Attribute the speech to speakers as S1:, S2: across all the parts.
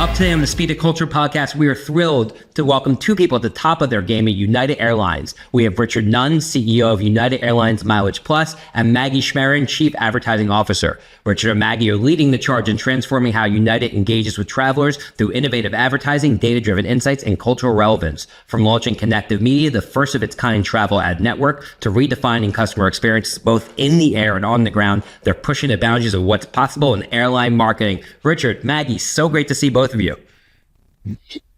S1: Up today on the Speed of Culture podcast, we are thrilled to welcome two people at the top of their game at United Airlines. We have Richard Nunn, CEO of United Airlines MileagePlus, and Maggie Schmerin, Chief Advertising Officer. Richard and Maggie are leading the charge in transforming how United engages with travelers through innovative advertising, data-driven insights, and cultural relevance. From launching Connective Media, the first of its kind travel ad network, to redefining customer experiences both in the air and on the ground, they're pushing the boundaries of what's possible in airline marketing. Richard, Maggie, so great to see both of you.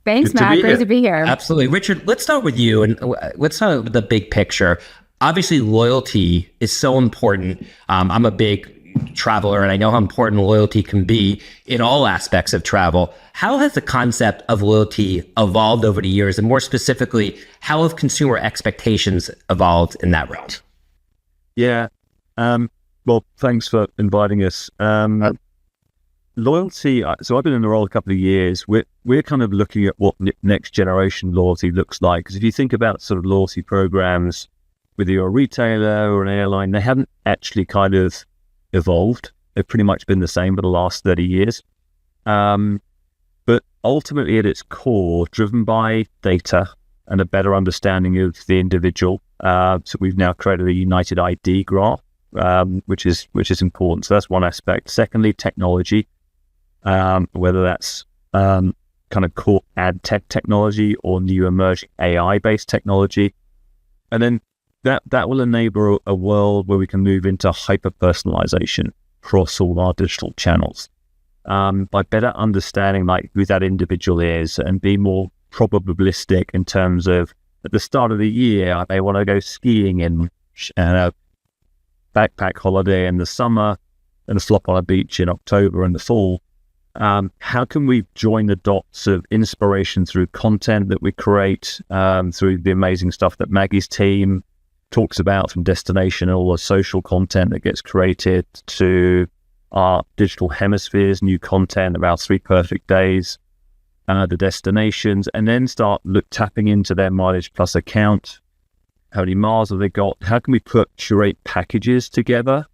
S2: Thanks, Matt. Great to be here.
S1: Absolutely. Richard, let's start with you and let's start with the big picture. Obviously, loyalty is so important. I'm a big traveler and I know how important loyalty can be in all aspects of travel. How has the concept of loyalty evolved over the years? And more specifically, how have consumer expectations evolved in that realm?
S3: Yeah. Well, thanks for inviting us. Loyalty, so I've been in the role a couple of years. We're kind of looking at what next generation loyalty looks like. Because if you think about sort of loyalty programs, whether you're a retailer or an airline, they haven't actually kind of evolved. They've pretty much been the same for the last 30 years. But ultimately at its core, driven by data and a better understanding of the individual. So we've now created a United ID graph, which is important. So that's one aspect. Secondly, technology. Whether that's kind of core ad tech technology or new emerging AI-based technology. And then that will enable a world where we can move into hyper-personalization across all our digital channels. By better understanding like who that individual is and be more probabilistic in terms of at the start of the year, they want to go skiing in a backpack holiday in the summer and a flop on a beach in October and the fall. How can we join the dots of inspiration through content that we create, through the amazing stuff that Maggie's team talks about from destination and all the social content that gets created to our digital hemispheres, new content about 3 perfect days, the destinations, and then start tapping into their MileagePlus account. How many miles have they got? How can we curate packages together?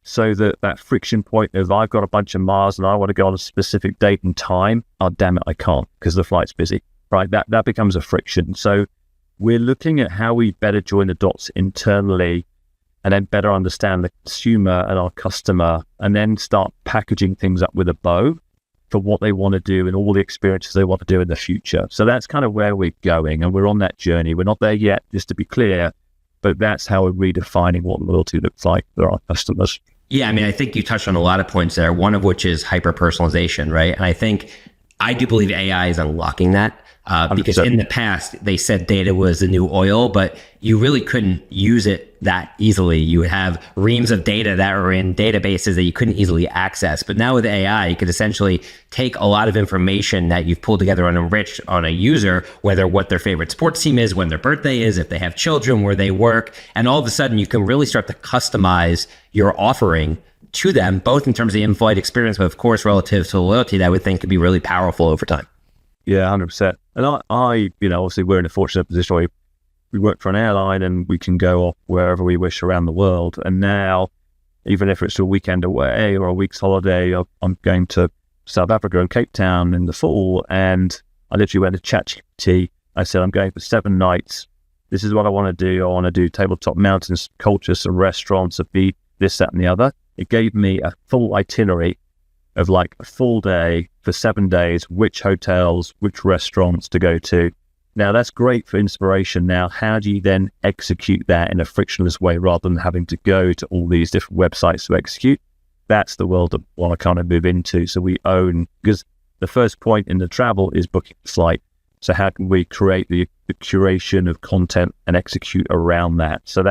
S3: So that friction point of I've got a bunch of miles and I want to go on a specific date and time. Oh, damn it, I can't because the flight's busy, right? That becomes a friction. So we're looking at how we better join the dots internally and then better understand the consumer and our customer and then start packaging things up with a bow for what they want to do and all the experiences they want to do in the future. So that's kind of where we're going and we're on that journey. We're not there yet, just to be clear, but that's how we're redefining what loyalty looks like for our customers.
S1: Yeah, I mean, I think you touched on a lot of points there, one of which is hyper-personalization, right? And I do believe AI is unlocking that because in the past, they said data was the new oil, but you really couldn't use it that easily. You would have reams of data that were in databases that you couldn't easily access. But now with AI, you could essentially take a lot of information that you've pulled together and enriched on a user, whether what their favorite sports team is, when their birthday is, if they have children, where they work. And all of a sudden, you can really start to customize your offering to them, both in terms of the in-flight experience, but of course, relative to loyalty, that I would think could be really powerful over time.
S3: Yeah, 100%. And I obviously we're in a fortunate position where we work for an airline and we can go off wherever we wish around the world. And now, even if it's a weekend away or a week's holiday, I'm going to South Africa and Cape Town in the fall. And I literally went to ChatGPT. I said, I'm going for 7 nights. This is what I want to do. I want to do tabletop mountains, culture, some restaurants, a beach, this, that, and the other. It gave me a full itinerary of like a full day for 7 days, which hotels, which restaurants to go to. Now that's great for inspiration. Now, how do you then execute that in a frictionless way rather than having to go to all these different websites to execute? That's the world that I want to kind of move into. So we own, because the first point in the travel is booking the flight. So how can we create the curation of content and execute around that? So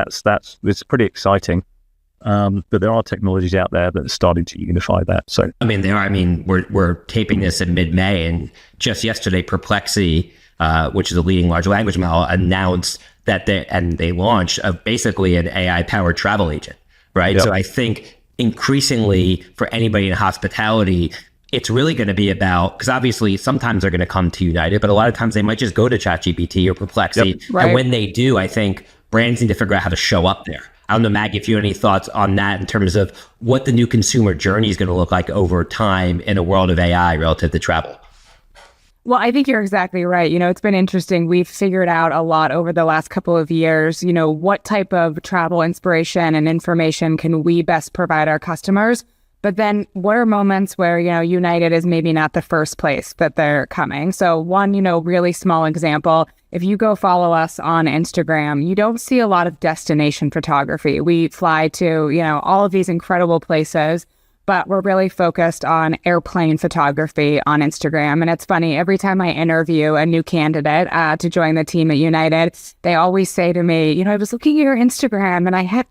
S3: it's pretty exciting. But there are technologies out there that are starting to unify that. So
S1: I mean, we're taping this in mid-May, and just yesterday, Perplexity, which is a leading large language model, announced that they launched basically an AI-powered travel agent, right? Yep. So I think increasingly for anybody in hospitality, it's really going to be about, because obviously sometimes they're going to come to United, but a lot of times they might just go to ChatGPT or Perplexity. Yep. Right. And when they do, I think brands need to figure out how to show up there. I don't know, Maggie, if you have any thoughts on that in terms of what the new consumer journey is going to look like over time in a world of AI relative to travel.
S2: Well, I think you're exactly right. It's been interesting. We've figured out a lot over the last couple of years, what type of travel inspiration and information can we best provide our customers? But then what are moments where, United is maybe not the first place that they're coming? So one, really small example, if you go follow us on Instagram, you don't see a lot of destination photography. We fly to, all of these incredible places, but we're really focused on airplane photography on Instagram. And it's funny, every time I interview a new candidate to join the team at United, they always say to me, I was looking at your Instagram and I had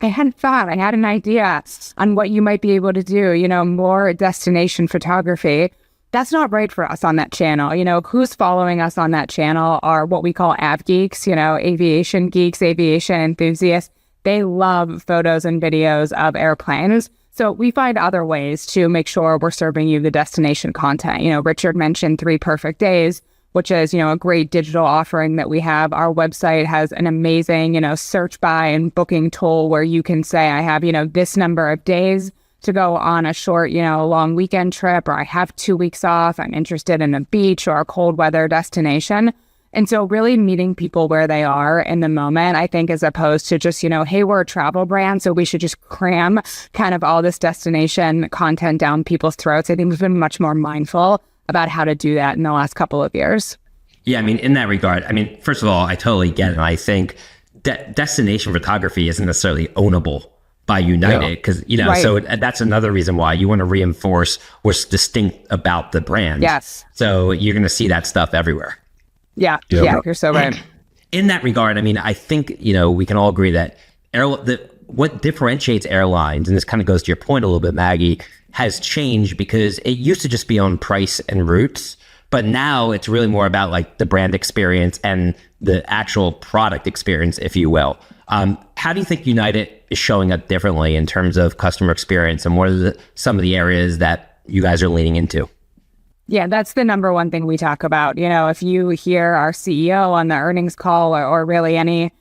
S2: an idea on what you might be able to do, more destination photography. That's not right for us on that channel. Who's following us on that channel are what we call av geeks, aviation geeks, aviation enthusiasts. They love photos and videos of airplanes. So we find other ways to make sure we're serving you the destination content. Richard mentioned 3 Perfect Days, which is, a great digital offering that we have. Our website has an amazing, search by and booking tool where you can say, I have, this number of days to go on a short, long weekend trip, or I have 2 weeks off. I'm interested in a beach or a cold weather destination. And so really meeting people where they are in the moment, I think, as opposed to just, hey, we're a travel brand, so we should just cram kind of all this destination content down people's throats. I think we've been much more mindful about how to do that in the last couple of years.
S1: Yeah, in that regard, first of all, I totally get it. I think destination photography isn't necessarily ownable by United because,
S2: right.
S1: So that's another reason why you want to reinforce what's distinct about the brand.
S2: Yes.
S1: So you're going to see that stuff everywhere.
S2: Yeah, you're so right.
S1: In that regard, I think, we can all agree that what differentiates airlines, and this kind of goes to your point a little bit, Maggie, has changed because it used to just be on price and routes, but now it's really more about like the brand experience and the actual product experience, if you will. How do you think United is showing up differently in terms of customer experience, and what are some of the areas that you guys are leaning into?
S2: Yeah, that's the number one thing we talk about. If you hear our CEO on the earnings call or really any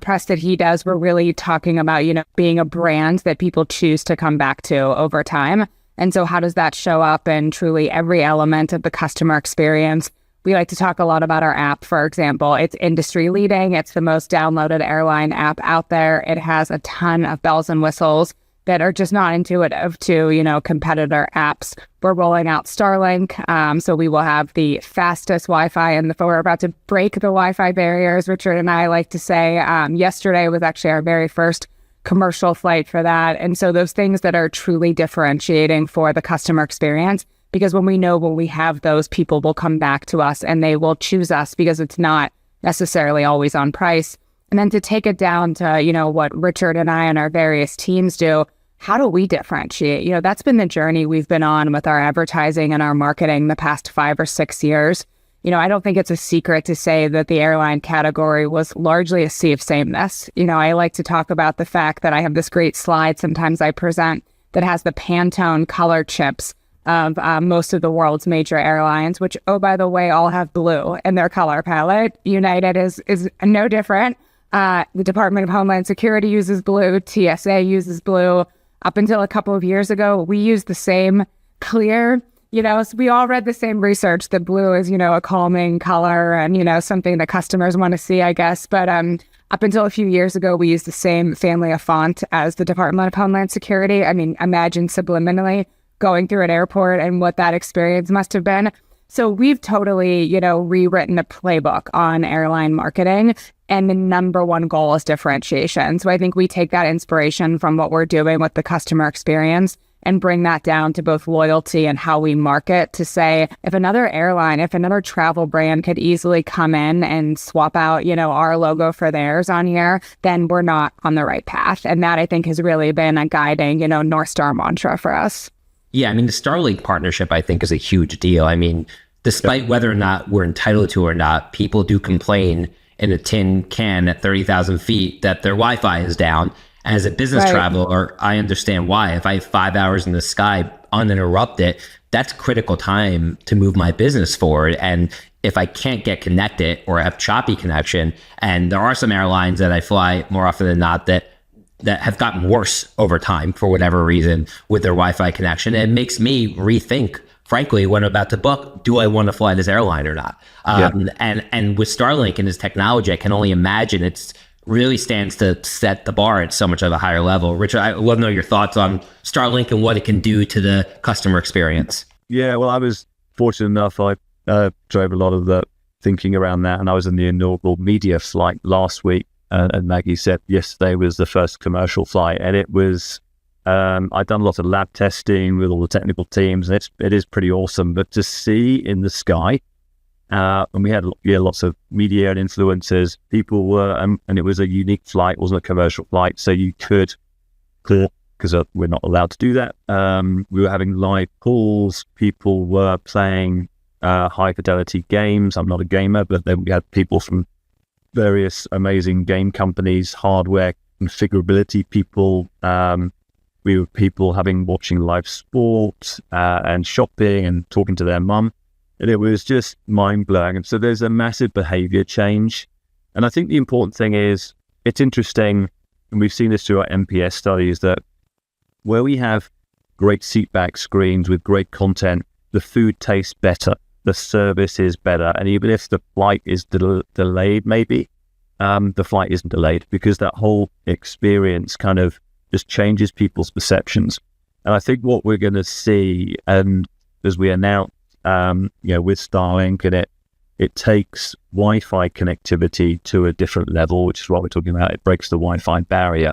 S2: press that he does, we're really talking about, being a brand that people choose to come back to over time. And so how does that show up in truly every element of the customer experience? We like to talk a lot about our app, for example. It's industry leading. It's the most downloaded airline app out there. It has a ton of bells and whistles that are just not intuitive to, competitor apps. We're rolling out Starlink, so we will have the fastest Wi-Fi, we're about to break the Wi-Fi barriers. Richard and I like to say yesterday was actually our very first commercial flight for that. And so those things that are truly differentiating for the customer experience, because when we have those, people will come back to us and they will choose us because it's not necessarily always on price. And then to take it down to, what Richard and I and our various teams do, how do we differentiate? That's been the journey we've been on with our advertising and our marketing the past 5 or 6 years. I don't think it's a secret to say that the airline category was largely a sea of sameness. I like to talk about the fact that I have this great slide sometimes I present that has the Pantone color chips of most of the world's major airlines, which, oh, by the way, all have blue in their color palette. United is no different. The Department of Homeland Security uses blue. TSA uses blue. Up until a couple of years ago, we used the same clear, so we all read the same research that blue is, a calming color and, something that customers want to see, I guess. But up until a few years ago, we used the same family of font as the Department of Homeland Security. Imagine subliminally going through an airport and what that experience must have been. So we've totally, rewritten a playbook on airline marketing. And the number one goal is differentiation. So I think we take that inspiration from what we're doing with the customer experience and bring that down to both loyalty and how we market to say, if another travel brand could easily come in and swap out, our logo for theirs on here, then we're not on the right path. And that, I think, has really been a guiding, North Star mantra for us.
S1: Yeah, the Starlink partnership, I think, is a huge deal. Despite whether or not we're entitled to or not, people do complain in a tin can at 30,000 feet that their Wi-Fi is down. As a business traveler, I understand why. If I have 5 hours in the sky uninterrupted, that's critical time to move my business forward. And if I can't get connected or have choppy connection, and there are some airlines that I fly more often than not that have gotten worse over time for whatever reason with their Wi-Fi connection, it makes me rethink frankly, when I'm about to book, do I want to fly this airline or not? And with Starlink and this technology, I can only imagine it's really stands to set the bar at so much of a higher level. Richard, I would love to know your thoughts on Starlink and what it can do to the customer experience.
S3: Yeah, well, I was fortunate enough. I drove a lot of the thinking around that, and I was in the inaugural media flight last week. And Maggie said yesterday was the first commercial flight, and it was. I've done a lot of lab testing with all the technical teams, and it is pretty awesome. But to see in the sky, and we had lots of media and influencers. People were, and it was a unique flight, wasn't a commercial flight, so you could call, because we're not allowed to do that. We were having live calls. People were playing high fidelity games. I'm not a gamer, but then we had people from various amazing game companies, hardware configurability people. We were people watching live sport and shopping and talking to their mum. And it was just mind-blowing. And so there's a massive behavior change. And I think the important thing is, it's interesting, and we've seen this through our MPS studies, that where we have great seatback screens with great content, the food tastes better, the service is better. And even if the flight is delayed, maybe, the flight isn't delayed, because that whole experience kind of just changes people's perceptions. And I think what we're going to see, and as we announced, with Starlink, and it takes Wi-Fi connectivity to a different level, which is what we're talking about. It breaks the Wi-Fi barrier.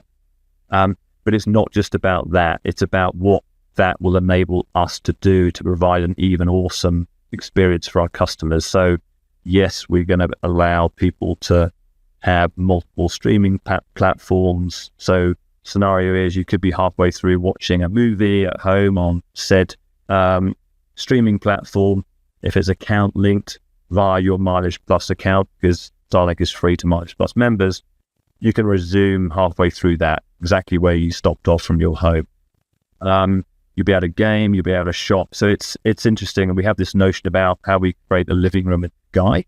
S3: But it's not just about that. It's about what that will enable us to do to provide an even awesome experience for our customers. So yes, we're going to allow people to have multiple streaming platforms. So scenario is, you could be halfway through watching a movie at home on said streaming platform. If it's account linked via your MileagePlus account, because Starlink is free to MileagePlus members, you can resume halfway through that exactly where you stopped off from your home. You'll be able to game, you'll be able to shop. So it's interesting, and we have this notion about how we create a living room in the sky.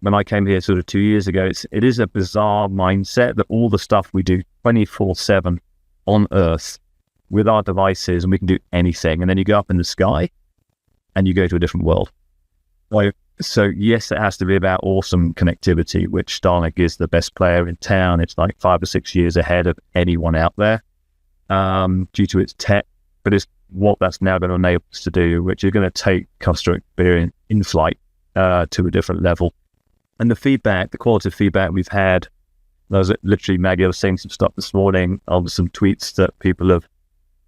S3: When I came here sort of 2 years ago, it is a bizarre mindset that all the stuff we do 24/7 on Earth with our devices, and we can do anything. And then you go up in the sky and you go to a different world. So yes, it has to be about awesome connectivity, which Starlink is the best player in town. It's like 5 or 6 years ahead of anyone out there due to its tech. But it's what that's now going to enable us to do, which is going to take customer experience in flight to a different level. And the quality of feedback we've had, Maggie, I was saying some stuff this morning on some tweets that people have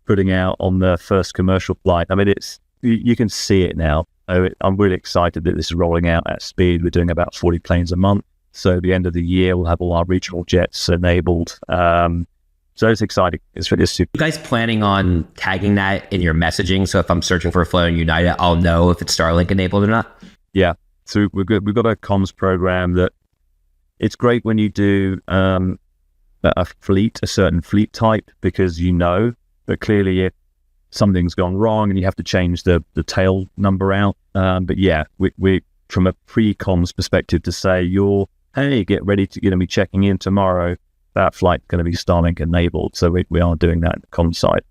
S3: putting out on the first commercial flight. I mean, you can see it now. I'm really excited that this is rolling out at speed. We're doing about 40 planes a month. So at the end of the year, we'll have all our regional jets enabled. So it's exciting. It's really super.
S1: You guys planning on tagging that in your messaging? So if I'm searching for a flight on United, I'll know if it's Starlink enabled or not?
S3: Yeah. So we've got a comms program that it's great when you do a certain fleet type, because but clearly if something's gone wrong and you have to change the tail number out. But yeah, we from a pre-comms perspective to say get ready to be checking in tomorrow, that flight's going to be Starlink enabled. So we are doing that on the comms side.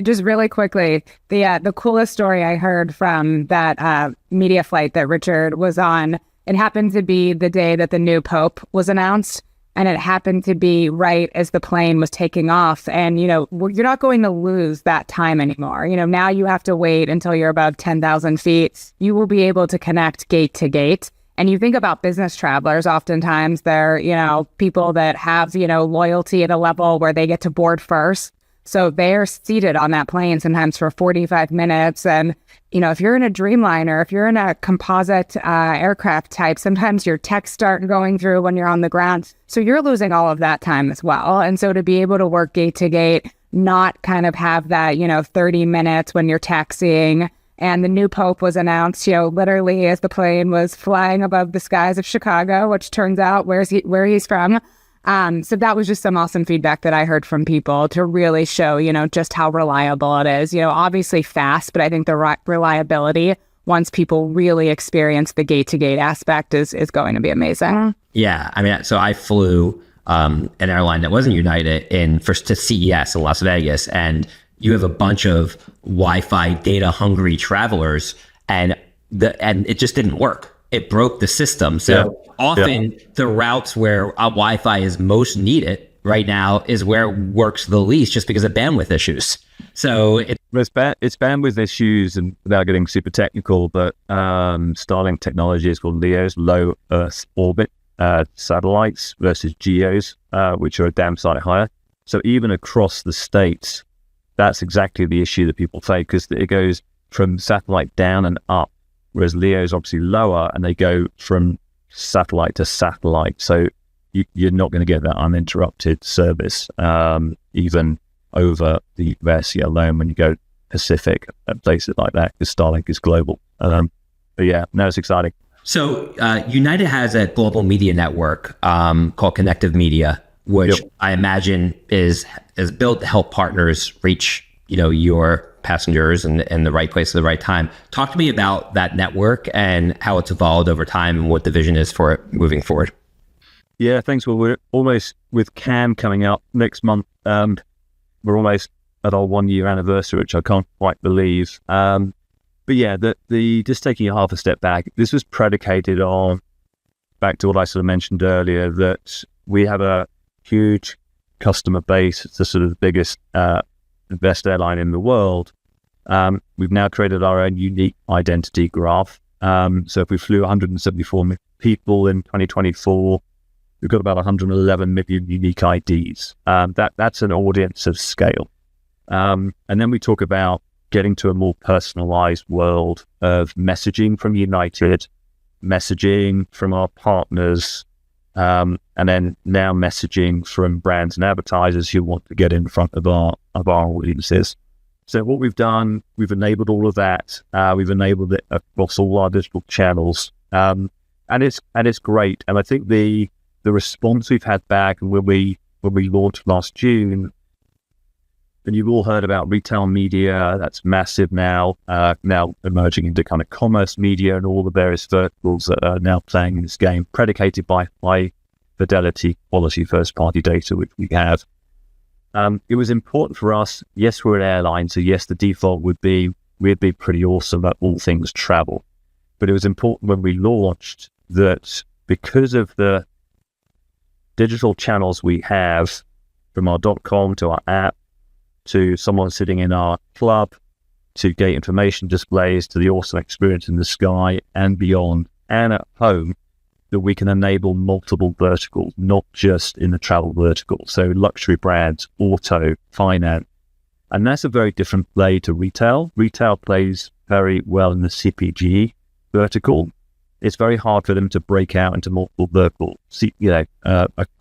S2: Just really quickly, the coolest story I heard from that media flight that Richard was on, it happened to be the day that the new Pope was announced. And it happened to be right as the plane was taking off. And, you're not going to lose that time anymore. Now you have to wait until you're above 10,000 feet. You will be able to connect gate to gate. And you think about business travelers, oftentimes they're, people that have, loyalty at a level where they get to board first. So they're seated on that plane sometimes for 45 minutes. And, if you're in a Dreamliner, if you're in a composite aircraft type, sometimes your texts start going through when you're on the ground. So you're losing all of that time as well. And so to be able to work gate to gate, not kind of have that, 30 minutes when you're taxiing. And the new Pope was announced, literally as the plane was flying above the skies of Chicago, which turns out where he's from. So that was just some awesome feedback that I heard from people to really show, just how reliable it is. Obviously fast, but I think the reliability, once people really experience the gate-to-gate aspect, is going to be amazing.
S1: Yeah, I mean, so I flew an airline that wasn't United to CES in Las Vegas, and you have a bunch of Wi-Fi data hungry travelers, and it just didn't work. It broke the system. So often the routes where Wi-Fi is most needed right now is where it works the least, just because of bandwidth issues. So it's
S3: bandwidth issues, and without getting super technical, but Starlink technology is called LEOs, low Earth orbit satellites, versus GEOs, which are a damn sight higher. So even across the states, that's exactly the issue that people face, because it goes from satellite down and up, whereas LEO's obviously lower, and they go from satellite to satellite. So you're not going to get that uninterrupted service, even over the US alone when you go Pacific and places like that, because Starlink is global. But yeah, no, it's exciting.
S1: So United has a global media network called Connective Media, which I imagine is built to help partners reach, your passengers in the right place at the right time. Talk to me about that network and how it's evolved over time and what the vision is for it moving forward.
S3: Yeah, thanks. Well, we're almost, with CAM coming up next month, we're almost at our 1 year anniversary, which I can't quite believe. But yeah, the just taking a half a step back, this was predicated on, back to what I sort of mentioned earlier, that we have a huge customer base. It's the sort of the biggest, best airline in the world. We've now created our own unique identity graph. So if we flew 174 people in 2024, we've got about 111 million unique IDs. That's an audience of scale. And then we talk about getting to a more personalized world of messaging from United, messaging from our partners, and then now messaging from brands and advertisers who want to get in front of our audiences. So what we've done, we've enabled all of that. We've enabled it across all our digital channels, and it's great. And I think the response we've had back, and when we launched last June, and you've all heard about retail media, that's massive now emerging into kind of commerce media and all the various verticals that are now playing in this game, predicated by high fidelity quality first party data, which we have. It was important for us. Yes, we're an airline, so yes, the default would be we'd be pretty awesome at all things travel. But it was important when we launched that because of the digital channels we have, from our .com to our app, to someone sitting in our club, to gate information displays, to the awesome experience in the sky and beyond, and at home, that we can enable multiple verticals, not just in the travel vertical. So luxury brands, auto, finance. And that's a very different play to retail. Retail plays very well in the CPG vertical. It's very hard for them to break out into multiple verticals. See, a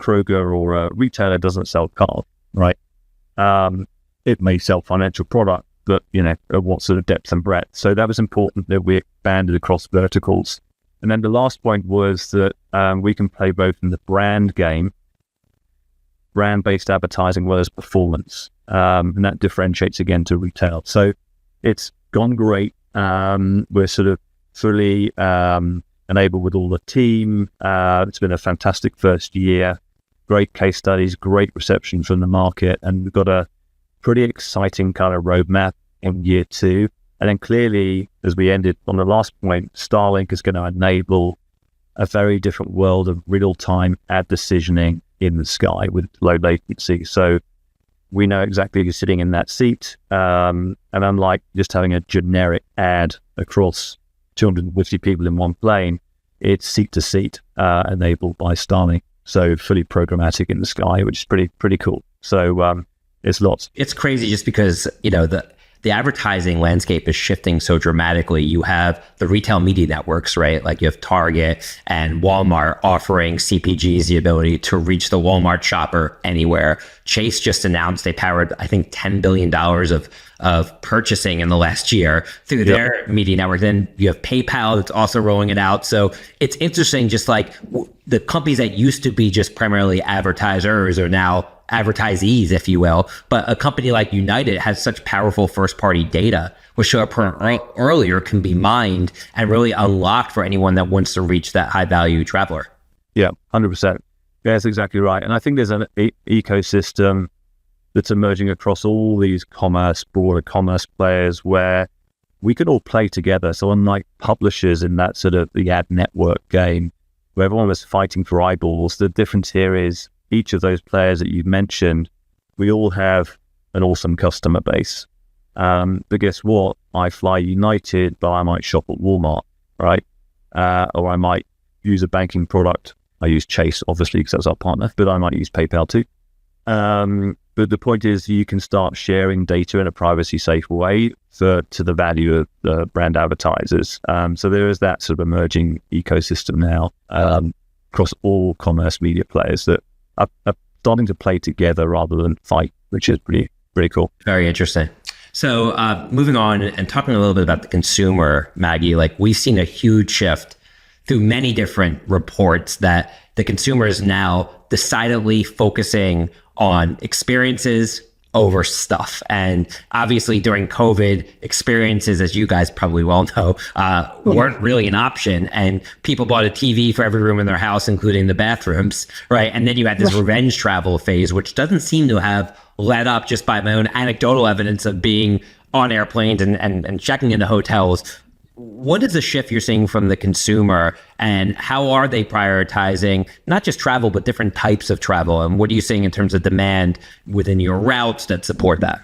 S3: Kroger or a retailer doesn't sell cars, right? It may sell financial product, but, what sort of depth and breadth. So that was important that we expanded across verticals. And then the last point was that we can play both in the brand game, brand-based advertising, well as performance. And that differentiates again to retail. So it's gone great. We're sort of fully enabled with all the team. It's been a fantastic first year. Great case studies, great reception from the market. And we've got a pretty exciting kind of roadmap in year two. And then clearly, as we ended on the last point, Starlink is going to enable a very different world of real-time ad decisioning in the sky with low latency. So we know exactly who's sitting in that seat. And unlike just having a generic ad across 250 people in one plane, it's seat to seat enabled by Starlink. So fully programmatic in the sky, which is pretty cool. So it's lots.
S1: It's crazy just because, the advertising landscape is shifting so dramatically. You have the retail media networks, right? Like you have Target and Walmart offering CPGs the ability to reach the Walmart shopper anywhere. Chase just announced they powered, I think, $10 billion of purchasing in the last year through their media network. Then you have PayPal that's also rolling it out. So it's interesting, just like the companies that used to be just primarily advertisers are now advertisees, if you will. But a company like United has such powerful first-party data, which showed up earlier, can be mined and really unlocked for anyone that wants to reach that high-value traveler.
S3: Yeah, 100%. Yeah, that's exactly right. And I think there's an ecosystem that's emerging across all these broader commerce players where we could all play together. So unlike publishers in that sort of the ad network game where everyone was fighting for eyeballs, the difference here is each of those players that you've mentioned, we all have an awesome customer base. But guess what? I fly United, but I might shop at Walmart, right? Or I might use a banking product. I use Chase, obviously, because that's our partner, but I might use PayPal too. But the point is you can start sharing data in a privacy-safe way to the value of the brand advertisers. So there is that sort of emerging ecosystem now across all commerce media players that are starting to play together rather than fight, which is pretty cool.
S1: Very interesting. So moving on and talking a little bit about the consumer, Maggie, like we've seen a huge shift through many different reports that the consumer is now decidedly focusing on experiences over stuff. And obviously during COVID, experiences, as you guys probably well know, weren't really an option. And people bought a TV for every room in their house, including the bathrooms, right? And then you had this revenge travel phase, which doesn't seem to have let up, just by my own anecdotal evidence of being on airplanes and checking into hotels. What is the shift you're seeing from the consumer, and how are they prioritizing not just travel, but different types of travel? And what are you seeing in terms of demand within your routes that support that?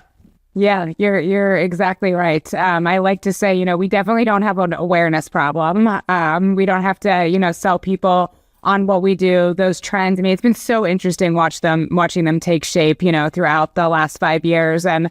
S2: Yeah, you're exactly right. I like to say, we definitely don't have an awareness problem. We don't have to, sell people on what we do, those trends. I mean, it's been so interesting watching them take shape, throughout the last 5 years. And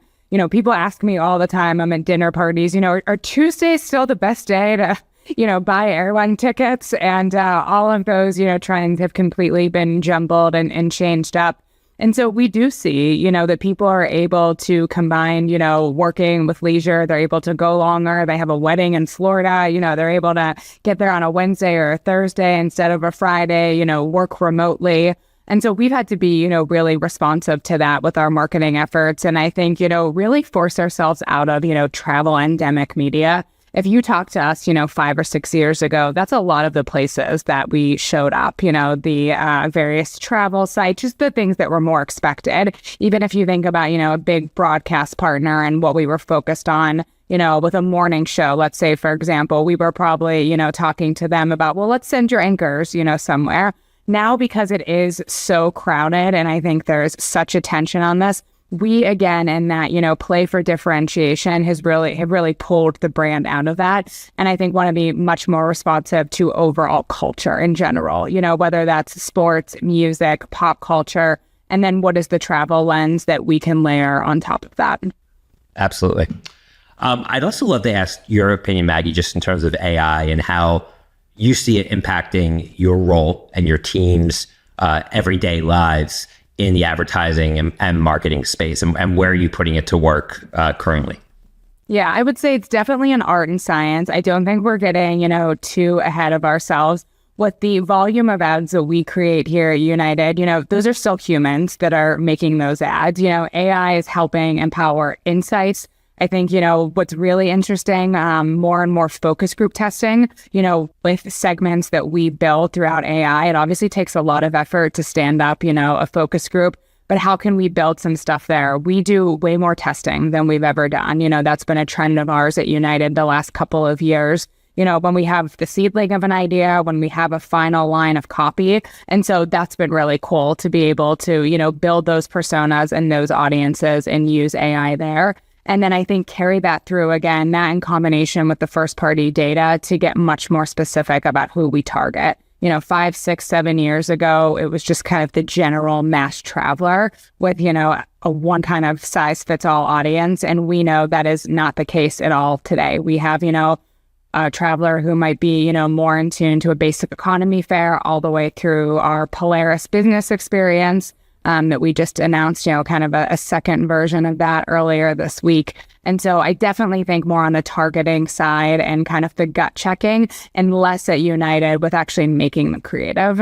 S2: people ask me all the time, I'm at dinner parties, are Tuesdays still the best day to, buy airline tickets? And all of those, trends have completely been jumbled and changed up. And so we do see, that people are able to combine, working with leisure. They're able to go longer. They have a wedding in Florida. They're able to get there on a Wednesday or a Thursday instead of a Friday, work remotely. And so we've had to be, really responsive to that with our marketing efforts. And I think, really force ourselves out of, travel endemic media. If you talk to us, 5 or 6 years ago, that's a lot of the places that we showed up, the various travel sites, just the things that were more expected. Even if you think about, a big broadcast partner and what we were focused on, with a morning show, let's say, for example, we were probably, talking to them about, well, let's send your anchors, somewhere. Now, because it is so crowded, and I think there's such attention on this, we, again, in that, play for differentiation have really pulled the brand out of that. And I think want to be much more responsive to overall culture in general, whether that's sports, music, pop culture, and then what is the travel lens that we can layer on top of that.
S1: Absolutely. I'd also love to ask your opinion, Maggie, just in terms of AI and how you see it impacting your role and your team's everyday lives in the advertising and marketing space, and where are you putting it to work currently?
S2: Yeah, I would say it's definitely an art and science. I don't think we're getting, too ahead of ourselves. What the volume of ads that we create here at United, those are still humans that are making those ads. AI is helping empower insights. I think, what's really interesting, more and more focus group testing, with segments that we build throughout AI. It obviously takes a lot of effort to stand up, a focus group, but how can we build some stuff there? We do way more testing than we've ever done. That's been a trend of ours at United the last couple of years. When we have the seedling of an idea, when we have a final line of copy. And so that's been really cool to be able to, build those personas and those audiences and use AI there. And then I think carry that through, again, that in combination with the first party data to get much more specific about who we target. 5, 6, 7 years ago, it was just kind of the general mass traveler with, a one kind of size fits all audience. And we know that is not the case at all today. We have, a traveler who might be, more in tune to a basic economy fare all the way through our Polaris business experience. That we just announced, kind of a second version of that earlier this week. And so I definitely think more on the targeting side and kind of the gut checking and less at United with actually making them creative.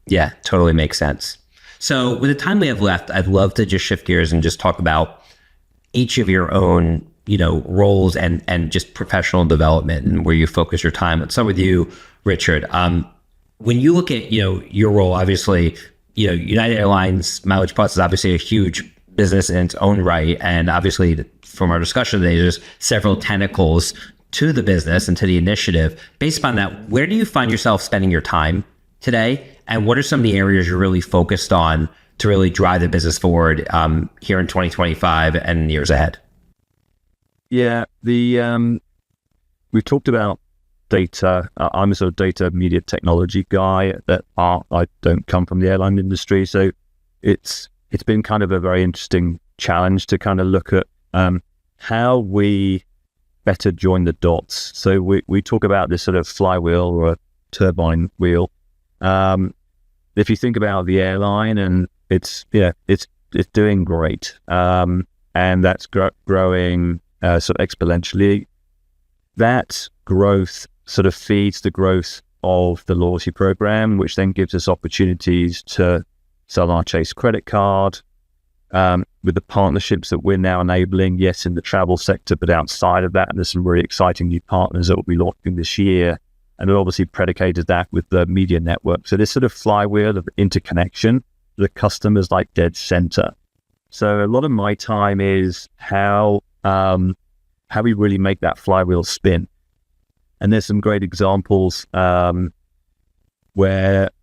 S1: Yeah, totally makes sense. So with the time we have left, I'd love to just shift gears and just talk about each of your own, roles and just professional development and where you focus your time. Let's start with you, Richard. When you look at, your role, obviously, United Airlines, MileagePlus is obviously a huge business in its own right. And obviously, from our discussion today, there's several tentacles to the business and to the initiative. Based upon that, where do you find yourself spending your time today? And what are some of the areas you're really focused on to really drive the business forward here in 2025 and years ahead?
S3: Yeah, we've talked about data. I'm a sort of data media technology guy at heart. I don't come from the airline industry, so it's been kind of a very interesting challenge to kind of look at how we better join the dots. So we talk about this sort of flywheel or a turbine wheel. If you think about the airline, and it's doing great, and that's growing sort of exponentially. That growth sort of feeds the growth of the loyalty program, which then gives us opportunities to sell our Chase credit card, with the partnerships that we're now enabling, yes, in the travel sector, but outside of that, and there's some really exciting new partners that will be launching this year. And we've obviously predicated that with the media network. So this sort of flywheel of interconnection, the customer's like dead center. So a lot of my time is how we really make that flywheel spin. And there's some great examples where,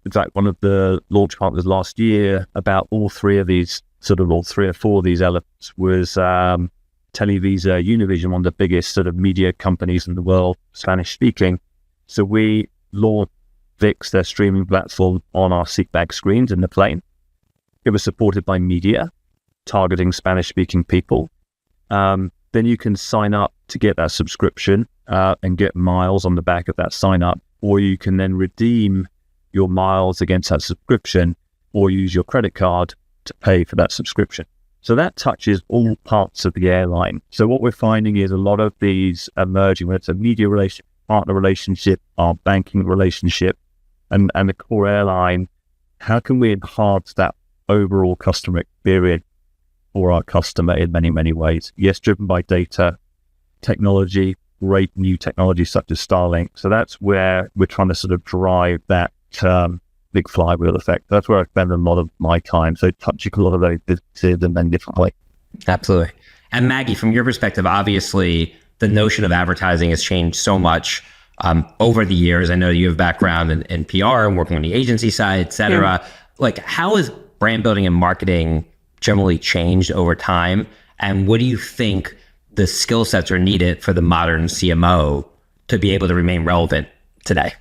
S3: in fact, one of the launch partners last year, about all three or four of these elements was Televisa Univision, one of the biggest sort of media companies in the world, Spanish speaking. So we launched VIX, their streaming platform, on our seatback screens in the plane. It was supported by media, targeting Spanish-speaking people. Then you can sign up to get that subscription and get miles on the back of that sign-up, or you can then redeem your miles against that subscription, or use your credit card to pay for that subscription. So that touches all parts of the airline. So what we're finding is a lot of these emerging, whether it's a media relationship, partner relationship, our banking relationship, and the core airline, how can we enhance that overall customer experience for our customer in many, many ways? Yes, driven by data, technology, great new technology such as Starlink. So that's where we're trying to sort of drive that big flywheel effect. That's where I spend a lot of my time. So touching a lot of those businesses in many different ways.
S1: Absolutely. And Maggie, from your perspective, obviously, the notion of advertising has changed so much over the years. I know you have background in PR and working on the agency side, et cetera. Yeah. Like, how has brand building and marketing generally changed over time? And what do you think the skill sets are needed for the modern CMO to be able to remain relevant today?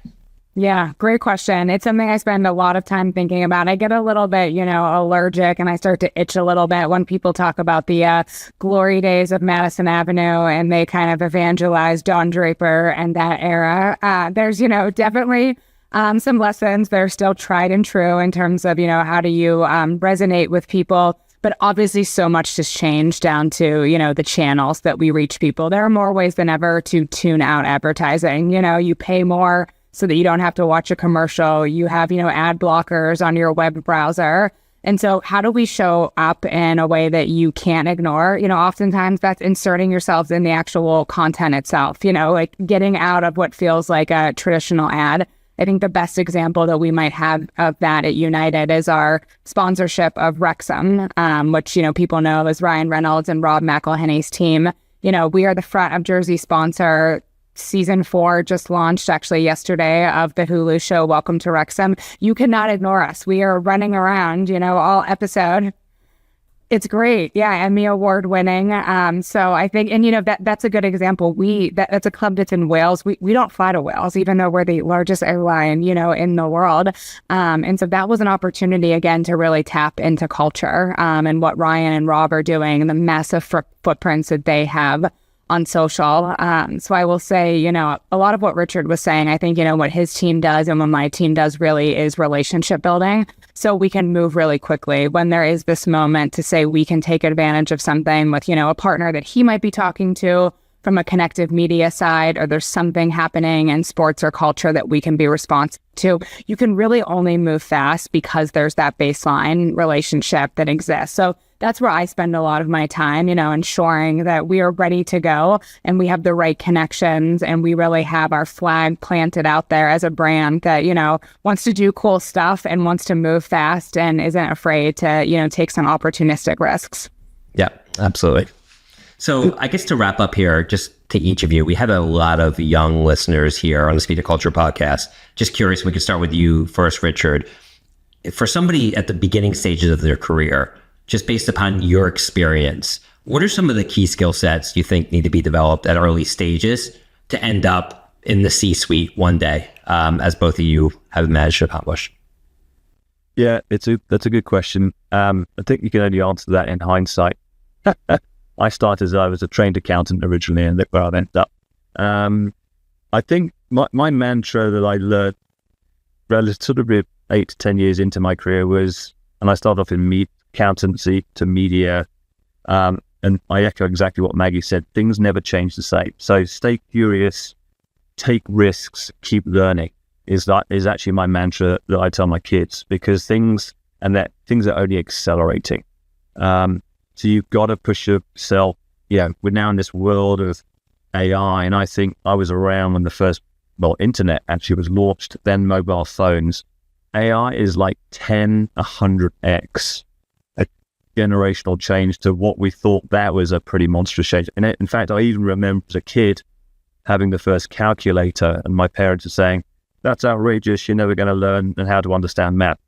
S2: Yeah, great question. It's something I spend a lot of time thinking about. I get a little bit, allergic, and I start to itch a little bit when people talk about the glory days of Madison Avenue and they kind of evangelize Don Draper and that era. There's, definitely some lessons that are still tried and true in terms of, how do you resonate with people. But obviously so much has changed down to, the channels that we reach people. There are more ways than ever to tune out advertising. You pay more so that you don't have to watch a commercial. You have, ad blockers on your web browser. And so how do we show up in a way that you can't ignore? Oftentimes that's inserting yourselves in the actual content itself, like getting out of what feels like a traditional ad. I think the best example that we might have of that at United is our sponsorship of Wrexham, which, people know as Ryan Reynolds and Rob McElhenney's team. We are the front of jersey sponsor. Season 4 just launched actually yesterday of the Hulu show Welcome to Wrexham. You cannot ignore us. We are running around, all episode. It's great. Yeah, Emmy Award winning. So I think, and that's a good example. That's a club that's in Wales. We don't fly to Wales, even though we're the largest airline, in the world. And so that was an opportunity again to really tap into culture and what Ryan and Rob are doing and the massive footprints that they have on social. So I will say, a lot of what Richard was saying, I think, what his team does and what my team does really is relationship building. So we can move really quickly when there is this moment to say we can take advantage of something with, a partner that he might be talking to from a connective media side, or there's something happening in sports or culture that we can be responsive to. You can really only move fast because there's that baseline relationship that exists. So that's where I spend a lot of my time, ensuring that we are ready to go and we have the right connections and we really have our flag planted out there as a brand that, wants to do cool stuff and wants to move fast and isn't afraid to, take some opportunistic risks.
S1: Yeah, absolutely. So I guess to wrap up here, just to each of you, we have a lot of young listeners here on the Speed of Culture podcast. Just curious, we could start with you first, Richard. For somebody at the beginning stages of their career, just based upon your experience, what are some of the key skill sets you think need to be developed at early stages to end up in the C-suite one day, as both of you have managed to accomplish?
S3: Yeah, that's a good question. I think you can only answer that in hindsight. I started as I was a trained accountant originally, and look where I've ended up. I think my mantra that I learned relatively 8 to 10 years into my career was, and I started off in accountancy to media, and I echo exactly what Maggie said, things never change the same. So stay curious, take risks, keep learning is actually my mantra that I tell my kids, because things are only accelerating. So you've got to push yourself. We're now in this world of AI, and I think I was around when the first, internet actually was launched, then mobile phones. AI is like 100x a generational change to what we thought that was a pretty monstrous change. And in fact, I even remember as a kid having the first calculator, and my parents are saying, "That's outrageous, you're never going to learn how to understand math."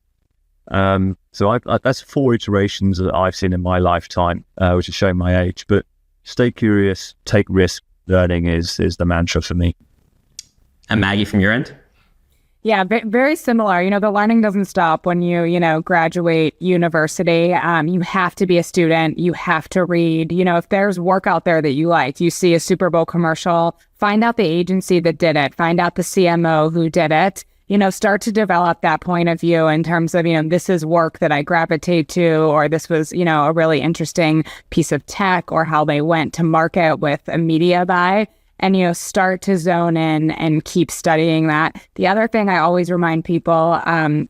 S3: So that's 4 iterations that I've seen in my lifetime, which is showing my age. But stay curious, take risk, learning is the mantra for me.
S1: And Maggie, from your end?
S2: Yeah, very similar. The learning doesn't stop when you graduate university. You have to be a student. You have to read. If there's work out there that you like, you see a Super Bowl commercial, find out the agency that did it, find out the CMO who did it. Start to develop that point of view in terms of, this is work that I gravitate to, or this was, a really interesting piece of tech, or how they went to market with a media buy. And, start to zone in and keep studying that. The other thing I always remind people,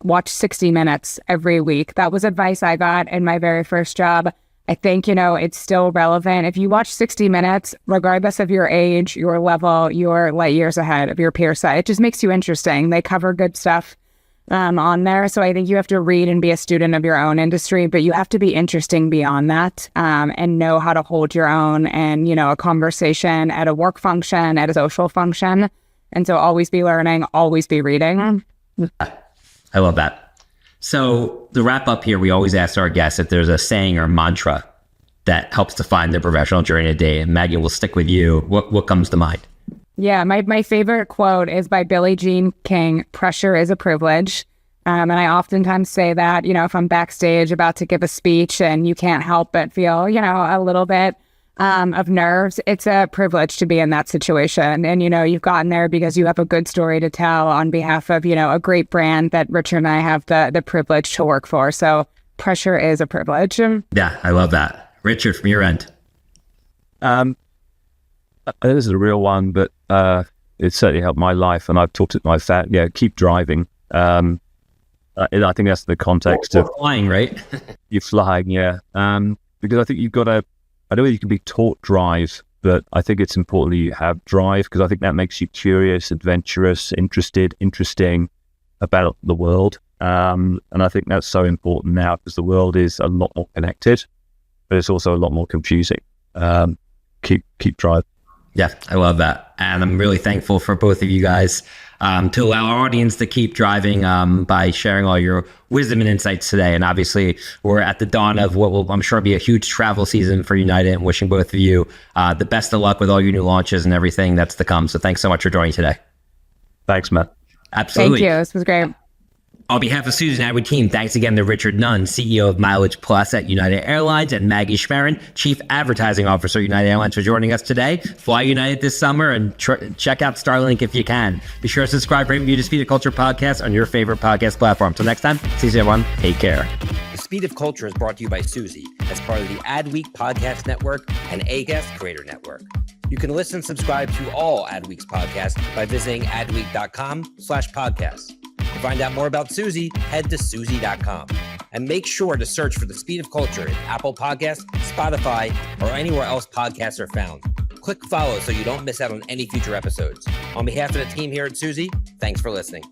S2: watch 60 Minutes every week. That was advice I got in my very first job. I think, it's still relevant. If you watch 60 Minutes, regardless of your age, your level, you're light years ahead of your peer set. It just makes you interesting. They cover good stuff on there. So I think you have to read and be a student of your own industry, but you have to be interesting beyond that, and know how to hold your own and, a conversation at a work function, at a social function. And so always be learning, always be reading.
S1: I love that. So the wrap up here, we always ask our guests if there's a saying or mantra that helps define their professional journey today. And Maggie, we'll stick with you. What comes to mind?
S2: Yeah, my favorite quote is by Billie Jean King, "Pressure is a privilege." And I oftentimes say that, if I'm backstage about to give a speech and you can't help but feel, a little bit of nerves, it's a privilege to be in that situation. And, you've gotten there because you have a good story to tell on behalf of, a great brand that Richard and I have the privilege to work for. So pressure is a privilege.
S1: Yeah, I love that. Richard, from your end.
S3: This is a real one, but it certainly helped my life, and I've talked to my keep driving. I think that's the context of
S1: flying, right?
S3: You're flying, yeah. Because I think you've got to, I don't know if you can be taught drive, but I think it's important that you have drive, because I think that makes you curious, adventurous, interesting about the world. And I think that's so important now, because the world is a lot more connected, but it's also a lot more confusing. Keep driving.
S1: Yeah, I love that. And I'm really thankful for both of you guys to allow our audience to keep driving by sharing all your wisdom and insights today. And obviously, we're at the dawn of what will, I'm sure, be a huge travel season for United, and wishing both of you the best of luck with all your new launches and everything that's to come. So thanks so much for joining today.
S3: Thanks, Matt.
S1: Absolutely.
S2: Thank you. This was great.
S1: On behalf of Suzy and Edward team, thanks again to Richard Nunn, CEO of MileagePlus at United Airlines, and Maggie Schmerin, Chief Advertising Officer at United Airlines, for joining us today. Fly United this summer, and check out Starlink if you can. Be sure to subscribe, rate, and review the Speed of Culture podcast on your favorite podcast platform. Till next time, see you everyone. Take care.
S4: The Speed of Culture is brought to you by Suzy as part of the Adweek Podcast Network and Acast Creator Network. You can listen and subscribe to all Adweek's podcasts by visiting adweek.com/podcasts. To find out more about Suzy, head to Suzy.com. And make sure to search for The Speed of Culture in Apple Podcasts, Spotify, or anywhere else podcasts are found. Click follow so you don't miss out on any future episodes. On behalf of the team here at Suzy, thanks for listening.